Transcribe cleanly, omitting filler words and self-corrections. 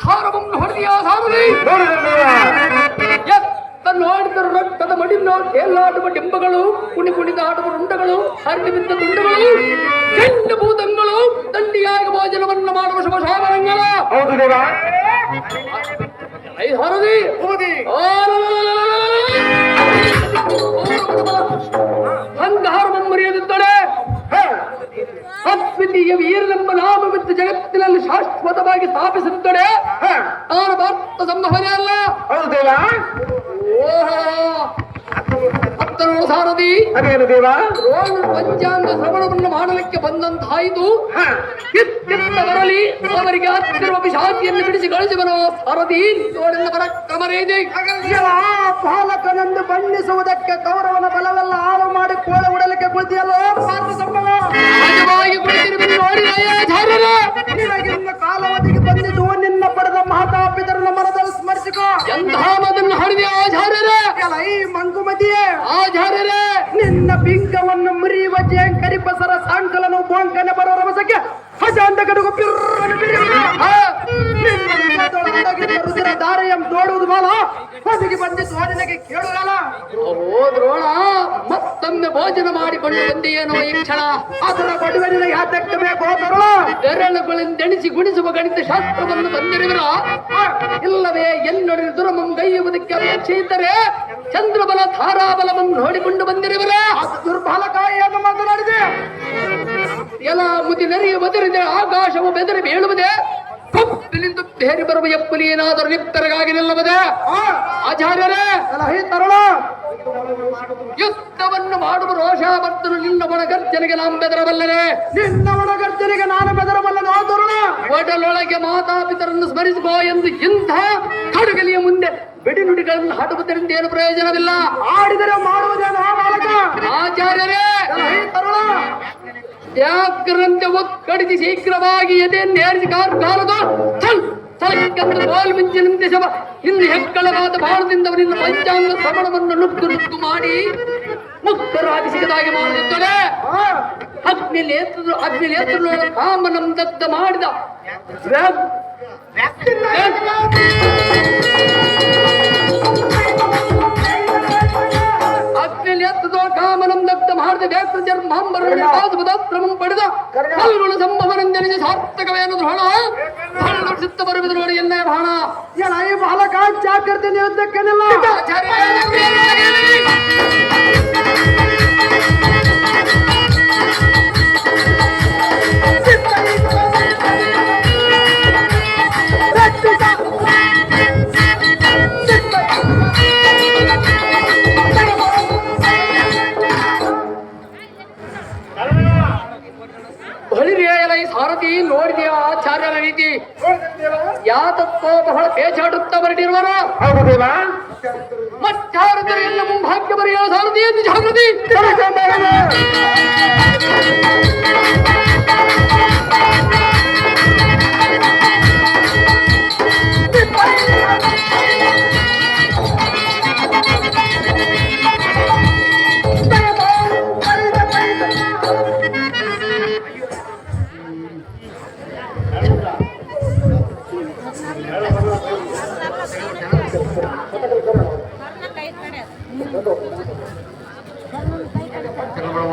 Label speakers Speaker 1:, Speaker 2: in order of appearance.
Speaker 1: ಮತ್ತಾರವನ್ನು ಹೊಡೆದಿಯ ಸಾರದಿ ನೋಡಿದ ರಕ್ತದ ಮಡಿನೋ ಎಲ್ಲಾಡುವ ಡಿಂಬಗಳು ಕುಣಿದ ಆಡುವ ರುಂಡಗಳು ಹರಿದು ಬಿದ್ದ ತುಂಡುಗಳು ಕೆಂಡ ಭೂತಗಳು ದಂಡಿಯಾಗಿ ಭೋಜನವನ್ನು ಮಾಡುವ ಶುಭ ಶಾಮರಂಗಳ ಹರದಿ ಅಂಗಹಾರವನ್ನು ಮರೆಯದಿದ್ದಳೆ ಅದ್ವಿತೀಯ ವೀರನೆಂಬ ನಾಮವಿದ್ದು ಜಗತ್ತಿನಲ್ಲಿ ಶಾಶ್ವತವಾಗಿ ಸ್ಥಾಪಿಸುತ್ತಡೆ ನಾನು ಭಾರತ ಸಂಭವನೆ ಅಲ್ಲ. ಹತ್ತರೋಳು ಸಾರದಿ
Speaker 2: ಅದೇನು ದೇವ
Speaker 1: ಪಂಚಾಂಗ ಶ್ರವಣವನ್ನು ಮಾಡಲಿಕ್ಕೆ ಬಂದಂತಾಯಿತು. ಎತ್ತಿತ್ತ ಬರಲಿ ಅವರಿಗೆ ಹತ್ತಿರುವ ಪಿಶಾಚಿಯನ್ನು ಬಿಡಿಸಿ ಕಳಿಸುವನು ಸಾರದಿ ನೋಡೆಲ್ಲ ಪರಾಕ್ರಮರೇದೆ.
Speaker 2: ಪಾಲಕನನ್ನು ಬಣ್ಣಿಸುವುದಕ್ಕೆ ಕೌರವನ ಬಲವೆಲ್ಲ ಹಾಳು ಮಾಡಿ ಕೋಳ ಉಡಲಿಕ್ಕೆ ಕುಳಿತಿಯಲ್ಲ ನಿನಗಿನ್ನು ಕಾಲಾವಧಿಗೆ ಬಂದಿದ್ದು ನಿನ್ನ ಪಡೆದ ಮಹಾತಾಪಿತರನ್ನ ಮನದಲ್ಲಿ ಸ್ಮರಿಸಿಕೋ.
Speaker 1: ಎಂತಹ ಮದನ್ನು ಹರಿದ ಆಚಾರ್ಯರೇ
Speaker 2: ಈ ಮಂಗುಮತಿಯೇ
Speaker 1: ಆಚಾರ್ಯರೇ
Speaker 2: ನಿನ್ನ ಬಿಂಗವನ್ನು ಮುರಿಯುವ ಜೇಂಕರಿ ಬಸರ ಸಾಂಕಲನು ಬೋಂಕನೆ ಬರೋ ರಭಸಕ್ಕೆ ಹಜಾಂತ ಕಡುಗು ರುದ್ರ ದಾರಿಯಂ ನೋಡುವುದು ಬಾಲ ಹೊದಿಗೆ ಬಂದಿದ್ದು ನಿನಗೆ ಕೇಳುವಲ್ಲ.
Speaker 1: ಹೋದ್ರೋಣ ಮತ್ತೊಮ್ಮೆ ಭೋಜನ ಮಾಡಿಕೊಂಡು ಬಂದೆಯೇನೋ ಈ ಕ್ಷಣ.
Speaker 2: ಅದರ ಬಡುವೆ ನಿನಗೆ ಯಾತಕ್ಕೆ ಬೇಕು ಹೋದರೋಣ
Speaker 1: ಬೆರಳುಗಳಿಂದೆಣಿಸಿ ಗುಣಿಸುವ ಗಣಿತ ಶಾಸ್ತ್ರವನ್ನು ತಂದಿರುವಿರ ಇಲ್ಲವೇ ಎನ್ನೊಡನೆ ದುರಮಂ ಗೈಯುವುದಕ್ಕೆ ಅಪೇಕ್ಷೆ ಇದ್ದರೆ ಚಂದ್ರಬಲ ಧಾರಾಬಲವನ್ನು ನೋಡಿಕೊಂಡು ಬಂದಿರುವಿರ.
Speaker 2: ದುರ್ಬಲಕಾಯಿಯನ್ನು ಮಾತನಾಡಿದೆ
Speaker 1: ಎಲ್ಲ ಮುದಿ ನೆರೆಯ ಬದರಿದೆ ಆಕಾಶವು ಬೆದರಿ ಬೀಳುವುದೇ ಕಪ್ಪಿನಿಂದ ಬೇರಿ ಬರುವ ಎಪ್ಪಲಿ ಏನಾದರೂ ನಿಪ್ತರಗಾಗಿ ನಿಲ್ಲುವುದೇ. ಆಚಾರ್ಯರೇ
Speaker 2: ತರುಣ
Speaker 1: ಯುದ್ಧವನ್ನು ಮಾಡುವ ರೋಷಾವರ್ತನು ನಿನ್ನ ಒಣಗರ್ಜನೆಗೆ ನಾನು ಬೆದರಬಲ್ಲನೆ.
Speaker 2: ನಿನ್ನ ಒಣಗರ್ಜನೆಗೆ ನಾನು ಬೆದರಬಲ್ಲನೆ ತರುಣ.
Speaker 1: ಒಡಲೊಳಗೆ ಮಾತಾಪಿತರನ್ನು ಸ್ಮರಿಸಿಕೋ ಎಂದು ಇಂಥ ಕಡುಗಲಿಯ ಮುಂದೆ ಬೆಡಿನುಡಿಗಳನ್ನು ಹಾಡುವುದರಿಂದ ಏನು ಪ್ರಯೋಜನವಿಲ್ಲ.
Speaker 2: ಆಡಿದರೆ ಮಾಡುವುದೇನು ಬಾಲಕ.
Speaker 1: ಆಚಾರ್ಯರೇ
Speaker 2: ತರುಣ
Speaker 1: ವ್ಯಾಘ್ರಂತೆ ಒಕ್ಕಡಿಸಿ ಶೀಘ್ರವಾಗಿ ಎದೆಯನ್ನೇರಿಸಿ ಕಾಲದು ಮಿಂಚಿನಂತೆ ಶವ ಇನ್ನು ಹೆಕ್ಕಳವಾದ ಬಾಣದಿಂದ ನಿನ್ನ ಪಂಚಾಂಗ ಶ್ರವಣವನ್ನು ನುಗ್ಗು ನುಗ್ಗು ಮಾಡಿ ಮುಕ್ತರಾಗಿ ಸಿಗದಾಗಿ ಮಾಡುತ್ತದೆ. ಅಗ್ನಿ ನೇತೃ ಕಾಮನಂ ದಗ್ಧ ಮಾಡಿದ ಕಾಮನಂ ದಗ್ಧ ಮಾಡಿದ ವ್ಯಾಕ್ತ ಜರ್ಮಾಂಬರಂ ಪಡೆದ ಕಲ್ಗಳು ಸಂಭವನೆಂದೆನಿಸಿ ಸಾರ್ಥಕವೇನು ದ್ರೋಣ ಸಿತ್ತ ಬರುವುದು ನೋಡಿ ಎಲ್ಲ ಬಾಣ
Speaker 2: ಈ ಬಾಲಕ ಜಾಗ್ರತೆ ಯುದ್ಧಕ್ಕೇನಿಲ್ಲ.
Speaker 1: ಸಾರಥಿ ನೋಡಿದೆಯ ಆಚಾರ್ಯರ ರೀತಿ ಯಾತಕ್ಕೋ ಬಹಳ ಪೇಚಾಡುತ್ತಾ ಬರಟಿರುವರ ಮತ್ತಾರದರ ಎಲ್ಲ ಮುಂಭಾಗ್ಯ ಬರೆಯ ಸಾರಥಿ ಎಂದು ಜಾಗೃತಿ